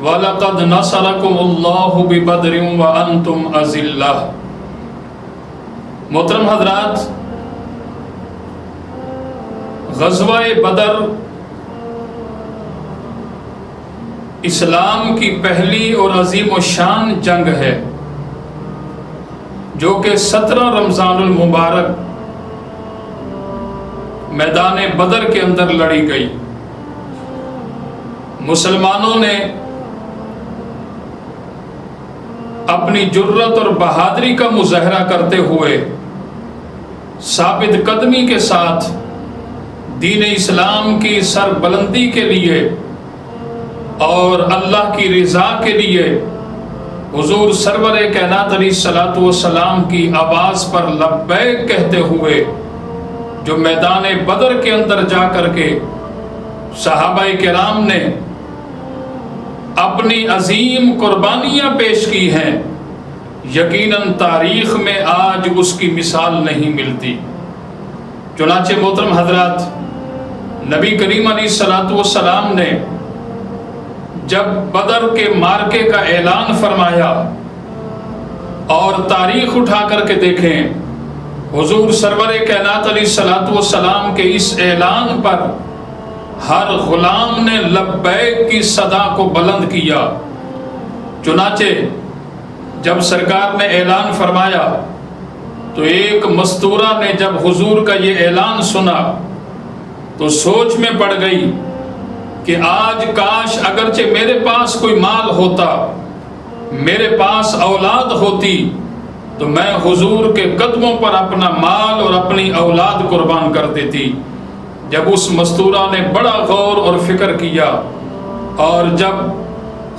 وَلَقَدْ نَصَرَكُمُ اللَّهُ بِبَدْرٍ وَأَنْتُمْ أَذِلَّةٌ۔ محترم حضرات، غزوہ بدر اسلام کی پہلی اور عظیم الشان جنگ ہے جو کہ 17 رمضان المبارک میدان بدر کے اندر لڑی گئی۔ مسلمانوں نے اپنی جرت اور بہادری کا مظاہرہ کرتے ہوئے ثابت قدمی کے ساتھ دین اسلام کی سربلندی کے لیے اور اللہ کی رضا کے لیے حضور سرور کائنات علیہ الصلوۃ والسلام کی آواز پر لبیک کہتے ہوئے جو میدان بدر کے اندر جا کر کے صحابہ کرام نے اپنی عظیم قربانیاں پیش کی ہیں، یقیناً تاریخ میں آج اس کی مثال نہیں ملتی۔ چنانچہ محترم حضرات، نبی کریم علیہ الصلوۃ والسلام نے جب بدر کے مارکے کا اعلان فرمایا، اور تاریخ اٹھا کر کے دیکھیں، حضور سرور کائنات علیہ الصلوۃ والسلام کے اس اعلان پر ہر غلام نے لبیک کی صدا کو بلند کیا۔ چنانچہ جب سرکار نے اعلان فرمایا تو ایک مستورہ نے جب حضور کا یہ اعلان سنا تو سوچ میں پڑ گئی کہ آج کاش اگرچہ میرے پاس کوئی مال ہوتا، میرے پاس اولاد ہوتی، تو میں حضور کے قدموں پر اپنا مال اور اپنی اولاد قربان کر دیتی۔ جب اس مستورہ نے بڑا غور اور فکر کیا، اور جب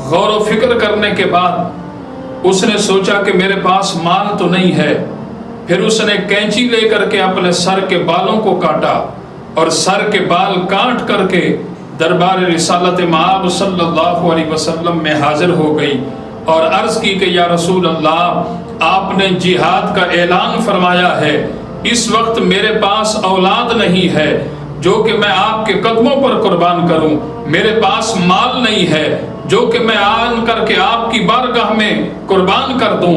غور و فکر کرنے کے بعد اس نے سوچا کہ میرے پاس مال تو نہیں ہے، پھر اس نے کینچی لے کر کے اپنے سر کے بالوں کو کاٹا، اور سر کے بال کاٹ کر کے دربار رسالت مآب صلی اللہ علیہ وسلم میں حاضر ہو گئی اور عرض کی کہ یا رسول اللہ، آپ نے جہاد کا اعلان فرمایا ہے، اس وقت میرے پاس اولاد نہیں ہے جو کہ میں آپ کے قدموں پر قربان کروں، میرے پاس مال نہیں ہے جو کہ میں آن کر کے آپ کی بارگاہ میں قربان کر دوں،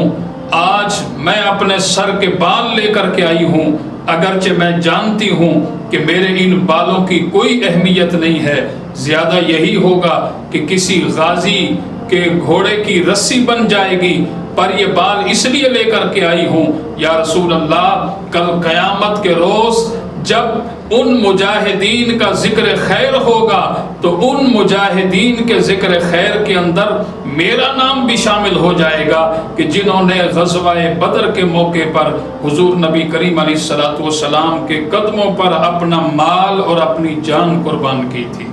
آج میں اپنے سر کے بال لے کر کے آئی ہوں، اگرچہ میں جانتی ہوں کہ میرے ان بالوں کی کوئی اہمیت نہیں ہے، زیادہ یہی ہوگا کہ کسی غازی کے گھوڑے کی رسی بن جائے گی، پر یہ بال اس لیے لے کر کے آئی ہوں یا رسول اللہ، کل قیامت کے روز جب ان مجاہدین کا ذکر خیر ہوگا تو ان مجاہدین کے ذکر خیر کے اندر میرا نام بھی شامل ہو جائے گا کہ جنہوں نے غزوہ بدر کے موقع پر حضور نبی کریم علیہ الصلوۃ والسلام کے قدموں پر اپنا مال اور اپنی جان قربان کی تھی۔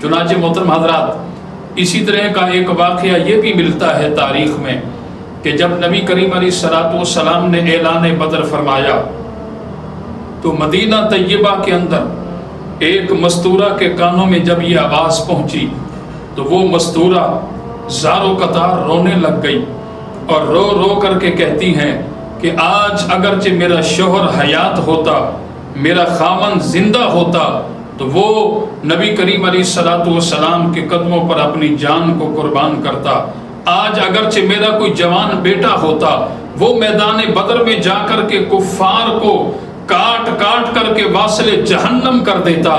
چنانچہ محترم حضرات، اسی طرح کا ایک واقعہ یہ بھی ملتا ہے تاریخ میں کہ جب نبی کریم علیہ الصلوۃ والسلام نے اعلان بدر فرمایا تو مدینہ طیبہ کے اندر ایک مستورہ کے کانوں میں جب یہ آواز پہنچی تو وہ مستورہ زارو قطار رونے لگ گئی، اور رو رو کر کے کہتی ہیں کہ آج اگرچہ میرا شوہر حیات ہوتا، میرا خاوند زندہ ہوتا، تو وہ نبی کریم علیہ الصلوۃ والسلام کے قدموں پر اپنی جان کو قربان کرتا، آج اگرچہ میرا کوئی جوان بیٹا ہوتا، وہ میدان بدر میں جا کر کے کفار کو کاٹ کاٹ کر کے واصل جہنم کر دیتا،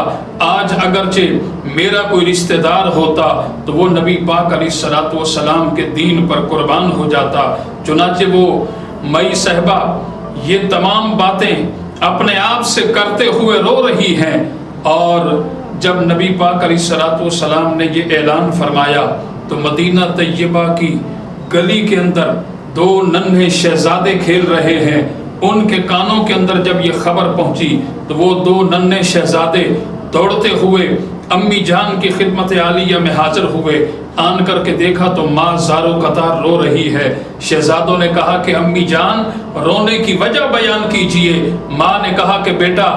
آج اگرچہ میرا کوئی رشتہ دار ہوتا تو وہ نبی پاک علیہ الصلوۃ والسلام کے دین پر قربان ہو جاتا۔ چنانچہ وہ مئی صاحبہ یہ تمام باتیں اپنے آپ سے کرتے ہوئے رو رہی ہیں، اور جب نبی پاک علیہ الصلوۃ والسلام نے یہ اعلان فرمایا تو مدینہ طیبہ کی گلی کے اندر 2 ننھے شہزادے کھیل رہے ہیں، ان کے کانوں کے اندر جب یہ خبر پہنچی تو وہ 2 ننھے شہزادے دوڑتے ہوئے امی جان کی خدمت عالیہ میں حاضر ہوئے، آن کر کے دیکھا تو ماں زارو قطار رو رہی ہے۔ شہزادوں نے کہا کہ امی جان رونے کی وجہ بیان کیجئے۔ ماں نے کہا کہ بیٹا،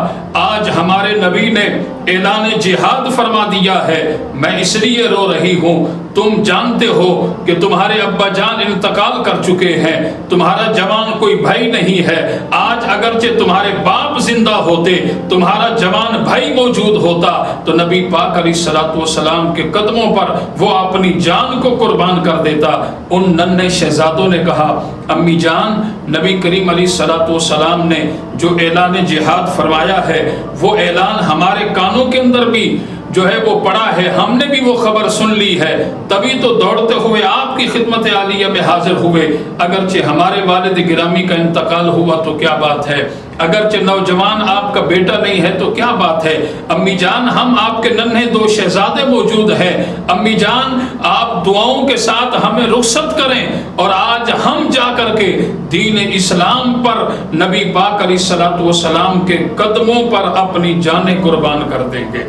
آج ہمارے نبی نے اعلان جہاد فرما دیا ہے، میں اس لیے رو رہی ہوں، تم جانتے ہو کہ تمہارے ابا جان انتقال کر چکے ہیں، تمہارا جوان کوئی بھائی نہیں ہے، آج اگرچہ تمہارے باپ زندہ ہوتے، تمہارا جوان بھائی موجود ہوتا تو نبی پاک علیہ الصلوۃ والسلام کے قدموں پر وہ اپنی جان کو قربان کر دیتا۔ ان ننھے شہزادوں نے کہا، امی جان، نبی کریم علیہ الصلوۃ والسلام نے جو اعلان جہاد فرمایا ہے وہ اعلان ہمارے کانوں کے اندر بھی جو ہے وہ پڑا ہے، ہم نے بھی وہ خبر سن لی ہے، تبھی تو دوڑتے ہوئے آپ کی خدمت عالیہ میں حاضر ہوئے۔ اگرچہ ہمارے والد گرامی کا انتقال ہوا تو کیا بات ہے، اگرچہ نوجوان آپ کا بیٹا نہیں ہے تو کیا بات ہے، امی جان ہم آپ کے ننھے دو شہزادے موجود ہیں، امی جان آپ دعاؤں کے ساتھ ہمیں رخصت کریں اور آج ہم جا کر کے دین اسلام پر نبی پاک علیہ الصلوۃ والسلام کے قدموں پر اپنی جانیں قربان کر دیں گے۔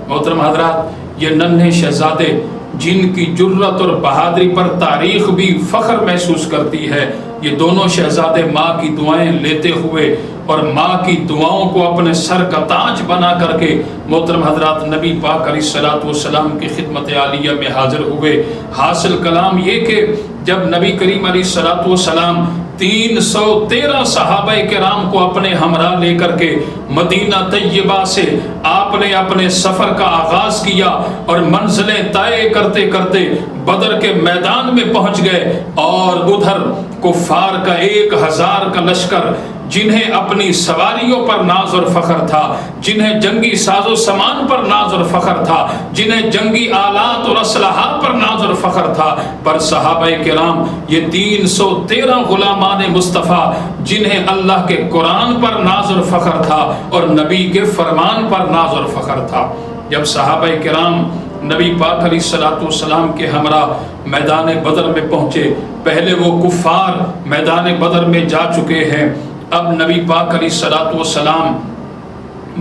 محترم حضرات، یہ ننھے شہزادے جن کی جرأت اور بہادری پر تاریخ بھی فخر محسوس کرتی ہے، یہ دونوں شہزادے ماں کی دعائیں لیتے ہوئے اور ماں کی دعاؤں کو اپنے سر کا تاج بنا کر کے محترم حضرات نبی پاک علیہ الصلوۃ والسلام کی خدمت عالیہ میں حاضر ہوئے۔ حاصل کلام یہ کہ جب نبی کریم علیہ الصلوۃ والسلام 313 صحابہ کرام کو اپنے ہمراہ لے کر کے مدینہ طیبہ سے آپ نے اپنے سفر کا آغاز کیا اور منزلیں طے کرتے کرتے بدر کے میدان میں پہنچ گئے، اور ادھر کفار کا 1000 کا لشکر جنہیں اپنی سواریوں پر ناز اور فخر تھا، جنہیں جنگی ساز و سامان پر ناز اور فخر تھا، جنہیں جنگی آلات اور اسلحہ پر ناز اور فخر تھا، پر صحابہ کرام یہ 313 غلامان مصطفیٰ جنہیں اللہ کے قرآن پر ناز اور فخر تھا اور نبی کے فرمان پر ناز اور فخر تھا۔ جب صحابہ کرام نبی پاک علیہ الصلوۃ والسلام کے ہمراہ میدان بدر میں پہنچے، پہلے وہ کفار میدان بدر میں جا چکے ہیں، اب نبی پاک علیہ الصلوۃ والسلام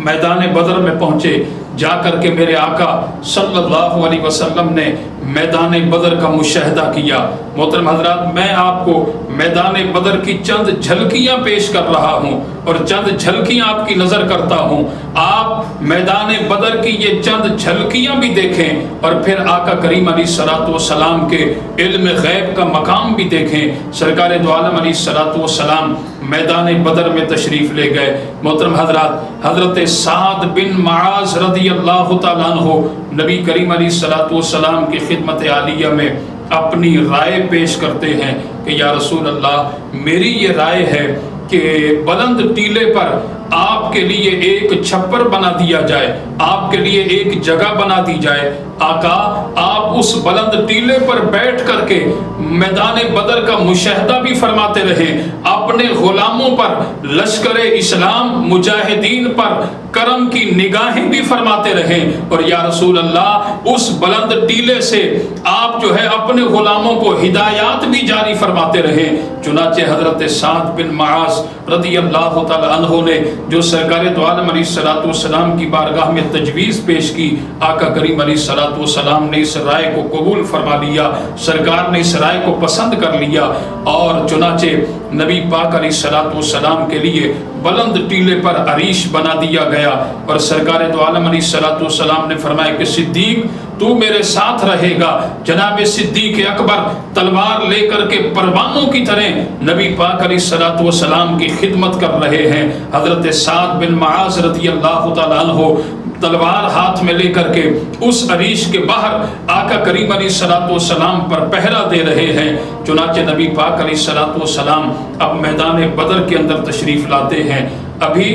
میدان بدر میں پہنچے، جا کر کے میرے آقا صلی اللہ علیہ وسلم نے میدان بدر کا مشاہدہ کیا۔ محترم حضرات، میں آپ کو میدان بدر کی چند جھلکیاں پیش کر رہا ہوں اور چند جھلکیاں آپ کی نظر کرتا ہوں، آپ میدان بدر کی یہ چند جھلکیاں بھی دیکھیں اور پھر آقا کریم علیہ الصلوۃ والسلام کے علم غیب کا مقام بھی دیکھیں۔ سرکار دو عالم علیہ الصلوۃ والسلام میدان بدر میں تشریف لے گئے۔ محترم حضرات، حضرت سعد بن معاذ رضی اللہ تعالیٰ عنہ نبی کریم علیہ الصلوۃ والسلام کی خدمت عالیہ میں اپنی رائے پیش کرتے ہیں کہ یا رسول اللہ، میری یہ رائے ہے کہ بلند ٹیلے پر آپ کے لیے ایک چھپر بنا دیا جائے، آپ کے لیے ایک جگہ بنا دی جائے، آقا آپ اس بلند ٹیلے پر بیٹھ کر کے میدان بدر کا مشاہدہ بھی فرماتے رہیں، اپنے غلاموں پر، لشکر اسلام مجاہدین پر کرم کی نگاہیں بھی فرماتے رہیں، اور یا رسول اللہ اس بلند ٹیلے سے آپ جو ہے اپنے غلاموں کو ہدایات بھی جاری فرماتے رہیں۔ چنانچہ حضرت سعد بن معاذ رضی اللہ تعالی عنہ نے جو سرکار دو عالم علیہ الصلوۃ والسلام کی بارگاہ میں تجویز پیش کی، آقا کریم علیہ الصلوۃ والسلام نے اس رائے کو قبول فرما لیا، سرکار نے اس رائے کو پسند کر لیا، اور چنانچہ نبی پاک علیہ الصلوۃ والسلام کے لیے بلند ٹیلے پر عریش بنا دیا گیا، اور سرکار دو عالم علیہ الصلوۃ والسلام نے فرمایا کہ صدیق تو میرے ساتھ رہے گا۔ جناب صدیق اکبر تلوار لے کر کے پروانوں کی طرح نبی پاک علیہ الصلوۃ والسلام کی خدمت کر رہے ہیں۔ حضرت سعد بن معاذ رضی اللہ تعالیٰ عنہ تلوار ہاتھ میں لے کر کے اس عریش کے باہر آقا کریم علیہ الصلوۃ والسلام پر پہرا دے رہے ہیں۔ چنانچہ نبی پاک علیہ الصلوۃ والسلام اب میدان بدر کے اندر تشریف لاتے ہیں۔ ابھی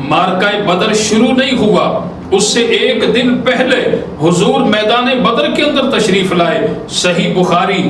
معرکہ بدر شروع نہیں ہوا، اس سے ایک دن پہلے حضور میدان بدر کے اندر تشریف لائے۔ صحیح بخاری،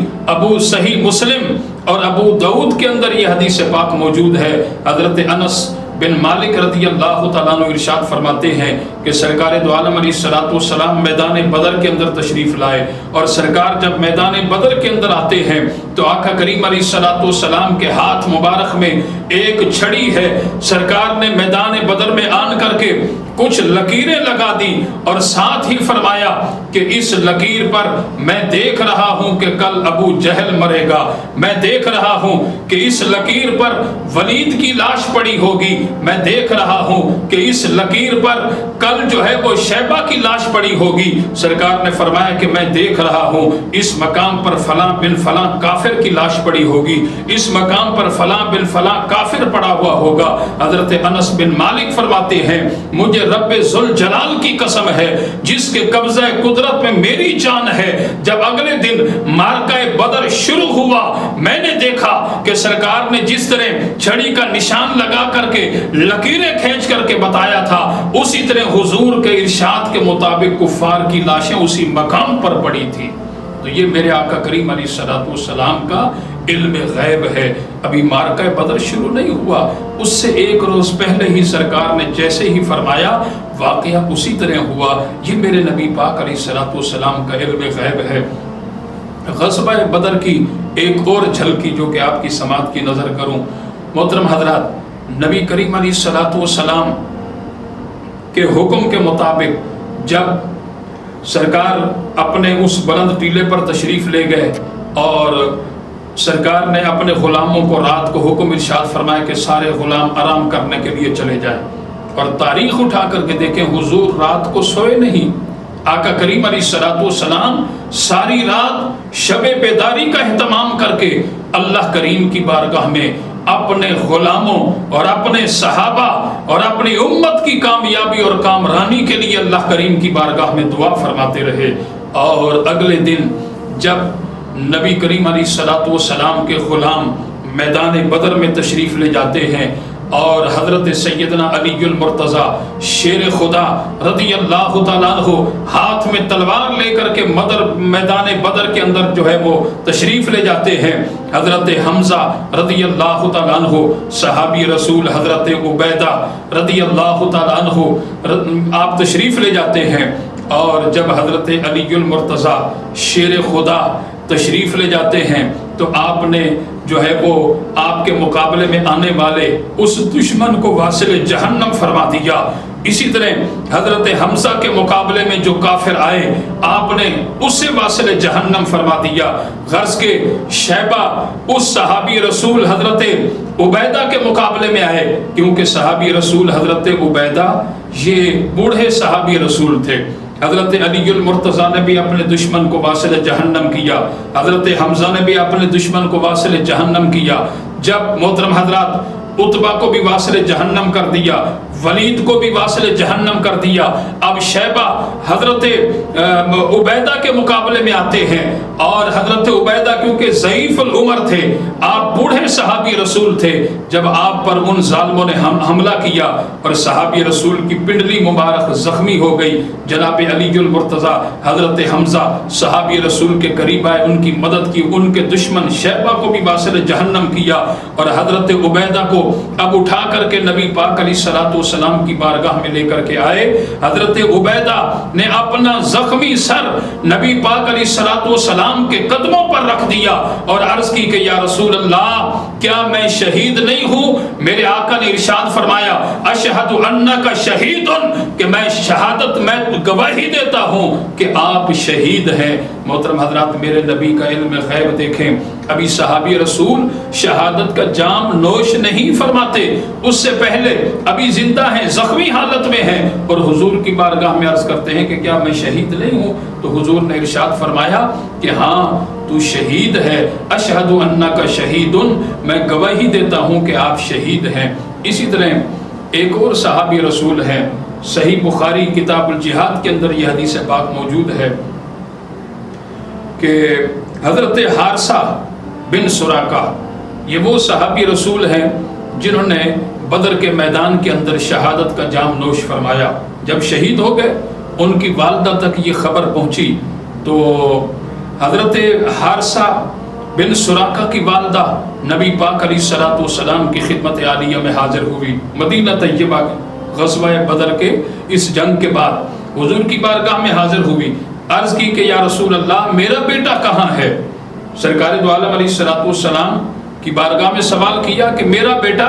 صحیح مسلم اور ابو داؤد کے اندر یہ حدیث پاک موجود ہے۔ حضرت انس بن مالک رضی اللہ تعالیٰ عنہ ارشاد فرماتے ہیں کہ سرکار دو عالم علیہ الصلوۃ والسلام میدان بدر کے اندر تشریف لائے، اور سرکار جب میدان بدر کے اندر آتے ہیں تو آقا کریم علیہ الصلوۃ والسلام کے ہاتھ مبارک میں ایک چھڑی ہے، سرکار نے میدان بدر میں آن کر کے کچھ لکیریں لگا دی اور ساتھ ہی فرمایا کہ اس لکیر پر میں دیکھ رہا ہوں کہ کل ابو جہل مرے گا، میں دیکھ رہا ہوں کہ اس لکیر پر ولید کی لاش پڑی ہوگی، میں دیکھ رہا ہوں کہ اس لکیر پر کل جو ہے وہ شیبہ کی لاش پڑی ہوگی۔ سرکار نے فرمایا کہ میں دیکھ رہا ہوں اس مقام پر فلاں بن فلاں کافر کی لاش پڑی ہوگی، اس مقام پر فلاں بن فلاں کافر پڑا ہوا ہوگا۔ حضرت انس بن مالک فرماتے ہیں مجھے رب ذوالجلال کی قسم ہے جس کے قبضہ قدرت میں میری جان ہے، جب اگلے دن معرکہ بدر شروع ہوا میں نے دیکھا کہ سرکار نے جس طرح چھڑی کا نشان لگا کر کے لکیریں کھینچ کر کے بتایا تھا، اسی طرح حضور کے ارشاد کے مطابق کفار کی لاشیں اسی مقام پر پڑی تھی۔ تو یہ میرے آقا کریم علیہ الصلوۃ والسلام کا علم غیب ہے۔ ابھی معرکہ بدر شروع نہیں ہوا، اس سے ایک روز پہلے ہی سرکار نے جیسے ہی فرمایا واقعہ اسی طرح ہوا۔ یہ میرے نبی پاک علیہ الصلوۃ والسلام کا علم غیب ہے۔ غزوہ بدر کی ایک اور جھلکی جو کہ آپ کی سماعت کی نظر کروں، محترم حضرات، نبی کریم علیہ الصلوۃ والسلام کے حکم کے مطابق جب سرکار اپنے اس بلند ٹیلے پر تشریف لے گئے اور سرکار نے اپنے غلاموں کو رات کو حکم ارشاد فرمایا کہ سارے غلام آرام کرنے کے لیے چلے جائیں، اور تاریخ اٹھا کر کے دیکھیں حضور رات کو سوئے نہیں۔ آقا کریم علیہ الصلوۃ والسلام ساری رات شب بیداری کا اہتمام کر کے اللہ کریم کی بارگاہ میں اپنے غلاموں اور اپنے صحابہ اور اپنی امت کی کامیابی اور کامرانی کے لیے اللہ کریم کی بارگاہ میں دعا فرماتے رہے۔ اور اگلے دن جب نبی کریم علیہ الصلوۃ والسلام کے غلام میدان بدر میں تشریف لے جاتے ہیں اور حضرت سیدنا علی المرتضیٰ شیر خدا رضی اللہ تعالیٰ عنہ ہاتھ میں تلوار لے کر کے میدان بدر کے اندر جو ہے وہ تشریف لے جاتے ہیں، حضرت حمزہ رضی اللہ تعالیٰ عنہ صحابی رسول حضرت عبیدہ رضی اللہ تعالیٰ عنہ آپ تشریف لے جاتے ہیں، اور جب حضرت علی المرتضیٰ شیر خدا تشریف لے جاتے ہیں تو آپ نے جو ہے وہ آپ کے مقابلے میں آنے والے اس دشمن کو واصل جہنم فرما دیا۔ اسی طرح حضرت حمزہ کے مقابلے میں جو کافر آئے آپ نے اسے واصل جہنم فرما دیا۔ غرض کے شیبہ اس صحابی رسول حضرت عبیدہ کے مقابلے میں آئے، کیونکہ صحابی رسول حضرت عبیدہ یہ بوڑھے صحابی رسول تھے۔ حضرت علی المرتضیٰ نے بھی اپنے دشمن کو واصل جہنم کیا، حضرت حمزہ نے بھی اپنے دشمن کو واصل جہنم کیا۔ جب محترم حضرات عتبہ کو بھی واصل جہنم کر دیا، ولید کو بھی واصل جہنم کر دیا، اب شیبہ حضرت عبیدہ کے مقابلے میں آتے ہیں، اور حضرت عبیدہ کیونکہ ضعیف العمر تھے، آپ بوڑھے صحابی رسول تھے، جب آپ پر ان ظالموں نے حملہ کیا اور صحابی رسول کی پنڈلی مبارک زخمی ہو گئی، جناب علی المرتضیٰ حضرت حمزہ صحابی رسول کے قریب آئے، ان کی مدد کی، ان کے دشمن شیبہ کو بھی واصل جہنم کیا، اور حضرت عبیدہ کو اب اٹھا کر کے نبی پاک علیہ الصلوۃ والسلام کی بارگاہ میں لے کر کے آئے۔ حضرت عبیدہ نے اپنا زخمی سر نبی پاک علیہ الصلوۃ والسلام کے قدموں پر رکھ دیا اور عرض کی کہ یا رسول اللہ کیا میں شہید نہیں ہوں؟ میرے آقا نے ارشاد فرمایا اشہد انک شہید، کہ میں شہادت میں گواہی دیتا ہوں کہ آپ شہید ہیں۔ محترم حضرات، میرے نبی کا علم غیب دیکھیں، ابھی صحابی رسول شہادت کا جام نوش نہیں فرماتے، اس سے پہلے ابھی زندہ ہیں، زخمی حالت میں ہیں، اور حضور کی بارگاہ میں عرض کرتے ہیں کہ کیا میں شہید نہیں ہوں؟ تو حضور نے ارشاد فرمایا کہ ہاں تو شہید ہے، اشہد انک شہید، میں گواہی دیتا ہوں کہ آپ شہید ہیں۔ اسی طرح ایک اور صحابی رسول ہیں، صحیح بخاری کتاب الجہاد کے اندر یہ حدیث پاک موجود ہے کہ حضرت حارثہ بن سراقہ، یہ وہ صحابی رسول ہیں جنہوں نے بدر کے میدان کے اندر شہادت کا جام نوش فرمایا۔ جب شہید ہو گئے ان کی والدہ تک یہ خبر پہنچی تو حضرت حارثہ بن سراقہ کی والدہ نبی پاک علیہ الصلوۃ والسلام کی خدمت عالیہ میں حاضر ہوئی۔ مدینہ طیبہ غزوہ بدر کے اس جنگ کے بعد حضور کی بارگاہ میں حاضر ہوئی، عرض کی کہ یا رسول اللہ میرا بیٹا کہاں ہے؟ سرکار دو عالم علیہ الصلوۃ والسلام کی بارگاہ میں سوال کیا کہ میرا بیٹا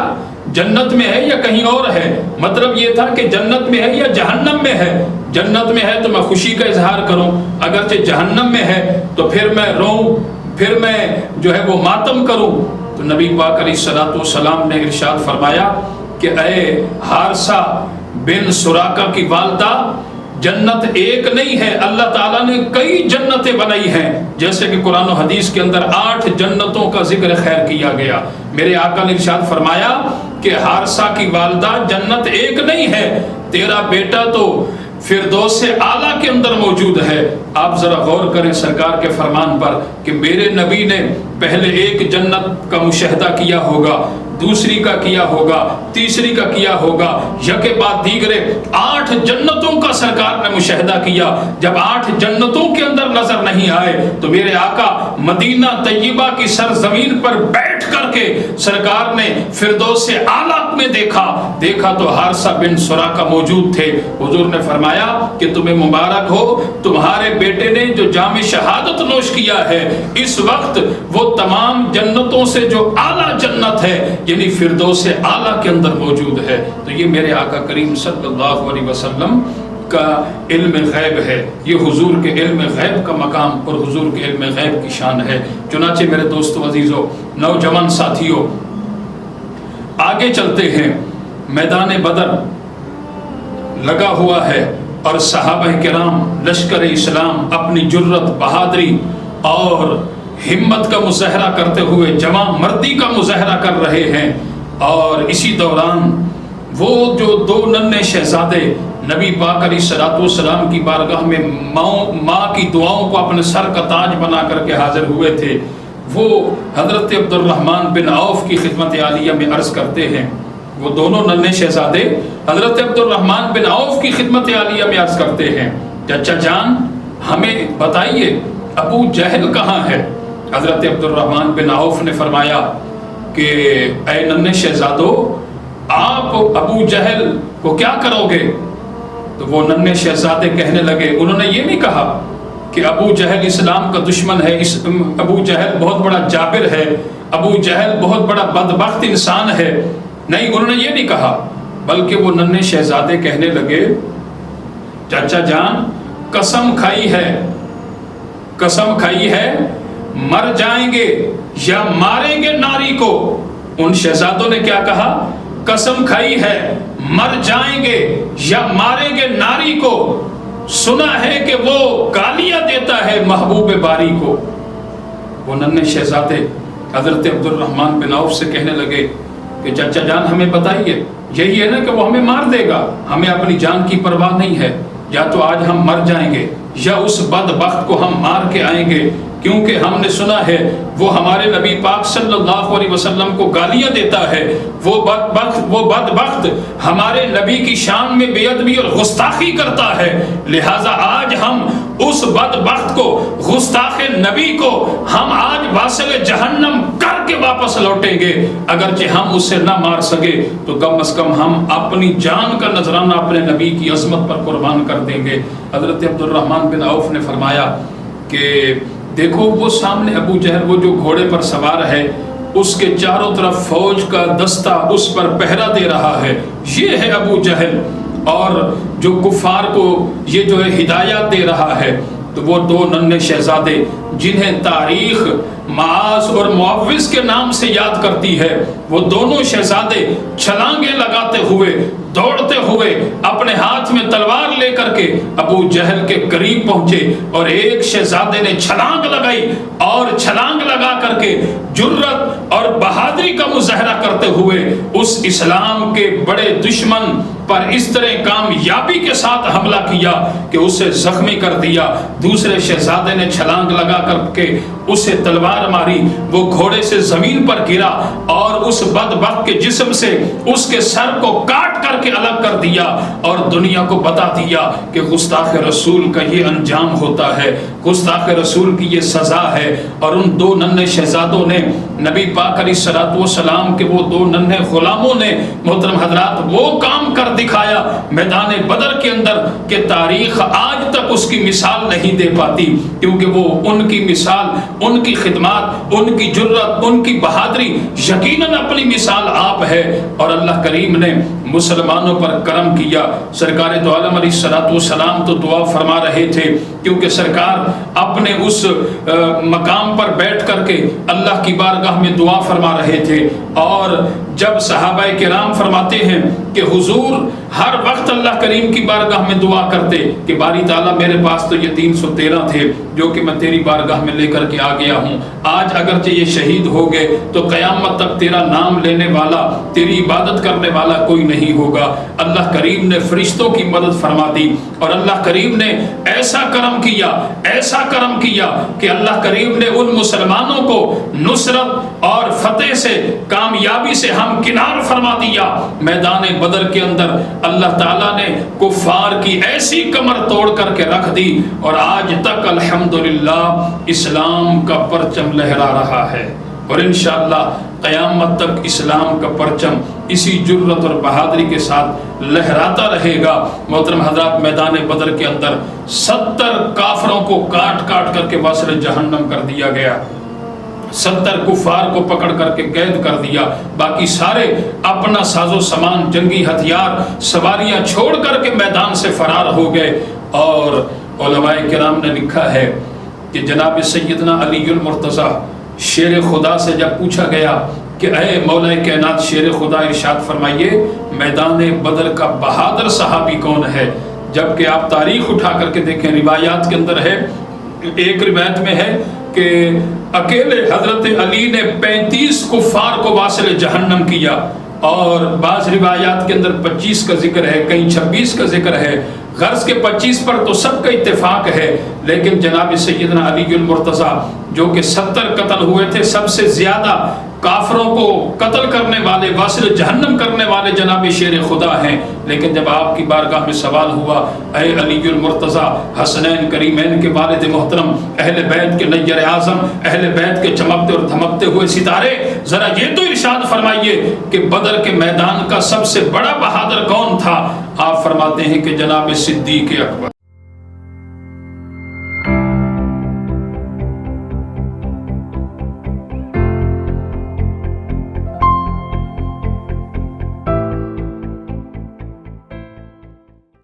جنت میں ہے یا کہیں اور ہے؟ مطلب یہ تھا کہ جنت میں ہے یا جہنم میں ہے؟ جنت میں ہے تو میں خوشی کا اظہار کروں، اگرچہ جہنم میں ہے تو پھر میں روؤں، پھر میں جو ہے وہ ماتم کروں۔ تو نبی پاک علیہ الصلوۃ والسلام نے ارشاد فرمایا کہ اے حارثہ بن سراقہ کی والدہ، جنت ایک نہیں ہے، اللہ تعالیٰ نے کئی جنتیں بنائی ہیں، جیسے کہ قرآن و حدیث کے اندر 8 جنتوں کا ذکر خیر کیا گیا۔ میرے آقا نے ارشاد فرمایا کہ حارثہ کی والدہ جنت ایک نہیں ہے، تیرا بیٹا تو فردوس اعلیٰ کے اندر موجود ہے۔ آپ ذرا غور کریں سرکار کے فرمان پر کہ میرے نبی نے پہلے ایک جنت کا مشاہدہ کیا ہوگا، دوسری کا کیا ہوگا، تیسری کا کیا ہوگا، یکے بعد دیگرے 8 جنتوں کا سرکار نے مشاہدہ کیا۔ جب 8 جنتوں کے اندر نظر نہیں آئے تو میرے آقا مدینہ طیبہ کی سرزمین پر بیٹھ کر کے سرکار نے فردوس اعلیٰ میں دیکھا تو حارثہ بن سراقہ موجود تھے۔ حضور نے فرمایا کہ تمہیں مبارک ہو، تمہارے بیٹے نے جو جام شہادت نوش کیا ہے، اس وقت وہ تمام جنتوں سے جو اعلیٰ جنت ہے یعنی فردوس اعلیٰ کے اندر موجود ہے۔ تو یہ میرے آقا کریم صلی اللہ علیہ وسلم کا علم غیب ہے، یہ حضور کے علم غیب کا مقام اور حضور کے علم غیب کی شان ہے۔ چنانچہ میرے دوستو عزیزو، نوجوان ساتھیوں، آگے چلتے ہیں۔ میدان بدر لگا ہوا ہے اور صحابہ کرام لشکر اسلام اپنی جرت، بہادری اور ہمت کا مظاہرہ کرتے ہوئے جواں مردی کا مظاہرہ کر رہے ہیں، اور اسی دوران وہ جو 2 ننھے شہزادے نبی پاک علیہ الصلوۃ والسلام کی بارگاہ میں ماں کی دعاؤں کو اپنے سر کا تاج بنا کر کے حاضر ہوئے تھے، وہ حضرت عبد الرحمن بن عوف کی خدمت عالیہ میں عرض کرتے ہیں۔ وہ دونوں ننھے شہزادے حضرت عبد الرحمن بن عوف کی خدمت عالیہ میں عرض کرتے ہیں، چچا جان ہمیں بتائیے ابو جہل کہاں ہے؟ حضرت عبد الرحمن بن عوف نے فرمایا کہ اے ننھے شہزادو، آپ ابو جہل کو کیا کرو گے؟ تو وہ ننھے شہزادے کہنے لگے، انہوں نے یہ نہیں کہا کہ ابو جہل اسلام کا دشمن ہے، ابو جہل بہت بڑا جابر ہے، ابو جہل بہت بڑا بدبخت انسان ہے، نہیں، انہوں نے یہ نہیں کہا، بلکہ وہ ننھے شہزادے کہنے لگے، چچا جان قسم کھائی ہے مر جائیں گے یا ماریں گے ناری کو۔ ان شہزادوں نے کیا کہا؟ قسم کھائی ہے مر جائیں گے یا ماریں گے ناری کو، سنا ہے کہ وہ گالیاں دیتا ہے محبوب باری کو۔ وہ ننھے شہزادے حضرت عبد الرحمن بن عوف سے کہنے لگے کہ چچا جان ہمیں بتائیے، یہی ہے نا کہ وہ ہمیں مار دے گا، ہمیں اپنی جان کی پرواہ نہیں ہے، یا تو آج ہم مر جائیں گے یا اس بدبخت کو ہم مار کے آئیں گے، کیونکہ ہم نے سنا ہے وہ ہمارے نبی پاک صلی اللہ علیہ وسلم کو گالیاں دیتا ہے، وہ بدبخت ہمارے نبی کی شان میں بے ادبی اور گستاخی کرتا ہے، لہٰذا آج ہم اس بدبخت کو، گستاخ نبی کو ہم آج واصل جہنم کر کے واپس لوٹیں گے۔ اگرچہ ہم اسے نہ مار سکے تو کم از کم ہم اپنی جان کا نذرانہ اپنے نبی کی عظمت پر قربان کر دیں گے۔ حضرت عبد الرحمن بن عوف نے فرمایا کہ دیکھو وہ سامنے ابو جہل، وہ جو گھوڑے پر سوار ہے، اس کے چاروں طرف فوج کا دستہ اس پر پہرا دے رہا ہے، یہ ہے ابو جہل، اور جو کفار کو یہ جو ہے ہدایات دے رہا ہے۔ تو وہ 2 ننھے شہزادے جنہیں تاریخ معاذ اور معوذ کے نام سے یاد کرتی ہے، وہ دونوں شہزادے چھلانگیں لگاتے ہوئے، دوڑتے ہوئے اپنے ہاتھ میں تلوار لے کر کے ابو جہل کے قریب پہنچے، اور ایک شہزادے نے چھلانگ لگائی اور چھلانگ لگا کر کے جرت اور بہادری کا مظاہرہ کرتے ہوئے اس اسلام کے بڑے دشمن پر اس طرح کامیابی کے ساتھ حملہ کیا کہ اسے زخمی کر دیا۔ دوسرے شہزادے نے چھلانگ لگا کر کے اسے تلوار ماری، وہ گھوڑے سے زمین پر گرا اور اس بدبخت کے جسم سے اس کے سر کو کاٹ کر کے الگ کر دیا اور دنیا کو بتا دیا کہ گستاخ رسول کا یہ انجام ہوتا ہے۔ گستاخ رسول کی یہ سزا ہے۔ اور ان دو ننھے شہزادوں نے نبی پاک علیہ الصلوۃ والسلام کے وہ دو ننھے غلاموں نے محترم حضرات وہ کام کر دکھایا میدان بدر کے اندر کہ تاریخ آج تک اس کی مثال نہیں دے پاتی، کیونکہ وہ ان کی مثال، ان کی خدمات، ان کی جرت، ان کی بہادری یقیناً اپنی مثال آپ ہے۔ اور اللہ کریم نے مسلمانوں پر کرم کیا۔ سرکار دو عالم علیہ الصلوۃ والسلام تو دعا فرما رہے تھے، کیونکہ سرکار اپنے اس مقام پر بیٹھ کر کے اللہ کی بارگاہ میں دعا فرما رہے تھے۔ اور جب صحابہ کرام فرماتے ہیں کہ حضور ہر وقت اللہ کریم کی بارگاہ میں دعا کرتے کہ باری تعالیٰ میرے پاس تو یہ 313 تھے جو کہ میں تیری بارگاہ میں لے کر کے آ گیا ہوں، آج اگرچہ یہ شہید ہو گئے تو قیامت تک تیرا نام لینے والا، تیری عبادت کرنے والا کوئی نہیں ہوگا۔ اللہ کریم نے فرشتوں کی مدد فرما دی، اور اللہ کریم نے ایسا کرم کیا، ایسا کرم کیا کہ اللہ کریم نے ان مسلمانوں کو نصرت اور فتح سے، کامیابی سے ہمکنار فرما دیا۔ میدان بدر کے اندر اللہ تعالیٰ نے کفار کی ایسی کمر توڑ کر کے رکھ دی، اور آج تک الحمدللہ اسلام کا پرچم لہرا رہا ہے، اور انشاءاللہ قیامت تک اسلام کا پرچم اسی جرت اور بہادری کے ساتھ لہراتا رہے گا۔ محترم حضرات، میدان بدر کے اندر 70 کافروں کو کاٹ کاٹ کر کے واسل جہنم کر دیا گیا، 70 کفار کو پکڑ کر کے قید کر دیا، باقی سارے اپنا ساز و سامان، جنگی ہتھیار، سواریاں چھوڑ کر کے میدان سے فرار ہو گئے۔ اور علماء کرام نے لکھا ہے کہ جناب سیدنا علی المرتضیٰ شیر خدا سے جب پوچھا گیا کہ اے مولا کائنات شیر خدا، ارشاد فرمائیے میدان بدر کا بہادر صحابی کون ہے؟ جبکہ آپ تاریخ اٹھا کر کے دیکھیں، روایات کے اندر ہے، ایک روایت میں ہے کہ اکیلے حضرت علی نے 35 کفار کو واصل جہنم کیا، اور بعض روایات کے اندر 25 کا ذکر ہے، کہیں 26 کا ذکر ہے۔ غرض کے 25 پر تو سب کا اتفاق ہے، لیکن جناب سیدنا علی المرتضیٰ جو کہ 70 قتل ہوئے تھے، سب سے زیادہ کافروں کو قتل کرنے والے، واصل جہنم کرنے والے جناب شیر خدا ہیں۔ لیکن جب آپ کی بارگاہ میں سوال ہوا اے علی المرتضیٰ، حسنین کریمین کے والد محترم، اہل بیت کے نیر اعظم، اہل بیت کے چمکتے اور دھمکتے ہوئے ستارے، ذرا یہ تو ارشاد فرمائیے کہ بدر کے میدان کا سب سے بڑا بہادر کون تھا؟ آپ فرماتے ہیں کہ جناب صدیق اکبر۔